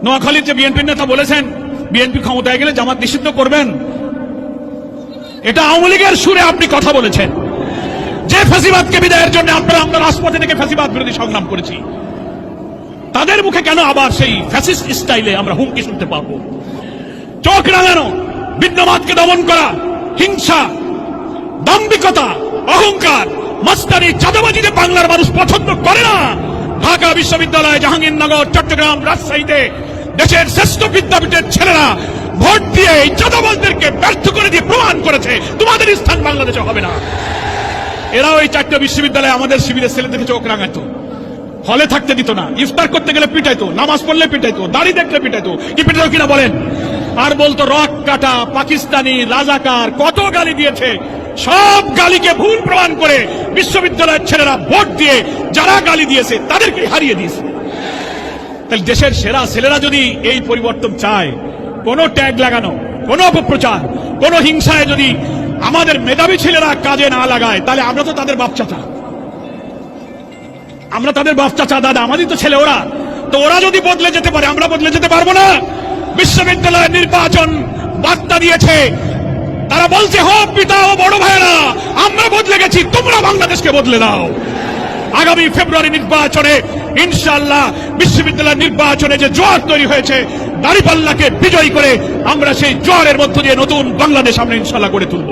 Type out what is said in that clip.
নোয়াখালীর যে বিএনপির নেতা বলেছেন বিএনপি ক্ষমতায় গেলে জামাত নিষিদ্ধ করবেন, এটা আওয়ামী লীগের সুরে আপনি কথা বলেছেন। যে ফ্যাসিবাদকে বিদায়ের জন্য আমরা রাজপথে থেকে ফ্যাসিবাদ বিরোধী সংগ্রাম করেছি, তাদের মুখে কেন আবার সেই ফ্যাসিস্ট স্টাইলে আমরা হুমকি শুনতে পাবো? চোখ রাঙানো, বিদ্যমাতকে দমন করা, হিংসা, দাম্ভিকতা, অহংকার, মাস্তানি, চাঁদাবাজি যে বাংলার মানুষ পছন্দ করে না। ঢাকা বিশ্ববিদ্যালয়, জাহাঙ্গীরনগর, চট্টগ্রাম, রাজশাহীতে দেশের শ্রেষ্ঠ বিদ্যাপীঠের ছেলেরা ভোট দিয়ে এই চাঁদাবাজদেরকে ব্যর্থ করে দিয়ে প্রমাণ করেছে তোমাদের স্থান বাংলাদেশে হবে না। এরাও এই 4টা বিশ্ববিদ্যালয়ে আমাদের শিবিরের ছেলেদেরকে চোখ রাঙাইতো, হলে থাকতে দিত না, ইফতার করতে গেলে পিটাইতো, নামাজ পড়লে পিটাইতো, দাড়ি দেখলে পিটাইতো। কি পিটাইতো কিনা বলেন? আর বলতো রক কাটা, পাকিস্তানি, রাজাকার, কত গালি দিয়েছে। সব গালিকে ভুল প্রমাণ করে বিশ্ববিদ্যালয়ের ছেলেরা ভোট দিয়ে যারা গালি দিয়েছে তাদেরকে হারিয়ে দিয়েছে। তাহলে দেশের সেরা ছেলেরা যদি এই পরিবর্তন চায়, কোন ট্যাগ লাগানো, কোন অপপ্রচার, কোন হিংসায় যদি আমাদের মেধাবী ছেলেরা কাজে না লাগায়, তাহলে আমরা তো তাদের বাপ চাচা, আমরা তাদের বাপ চাচা, দাদা, আমাদের তো ছেলে ওরা। তো ওরা যদি বদলে যেতে পারে, আমরা বদলে যেতে পারবো না? বিশ্ববিদ্যালয়ের নির্বাচন বার্তা দিয়েছে, তারা বলছে হোক পিতা ও বড় ভাইয়েরা, আমরা বদলে গেছি, তোমরা বাংলাদেশকে বদলে দাও। আগামী ফেব্রুয়ারি নির্বাচনে ইনশাআল্লাহ বিশ্ববিদ্যালয়ের নির্বাচনে যে জোয়ার তৈরি হয়েছে, দাঁড়িপাল্লাকে বিজয়ী করে আমরা সেই জোয়ারের মধ্য দিয়ে নতুন বাংলাদেশ আমরা ইনশাআল্লাহ গড়ে তুলব।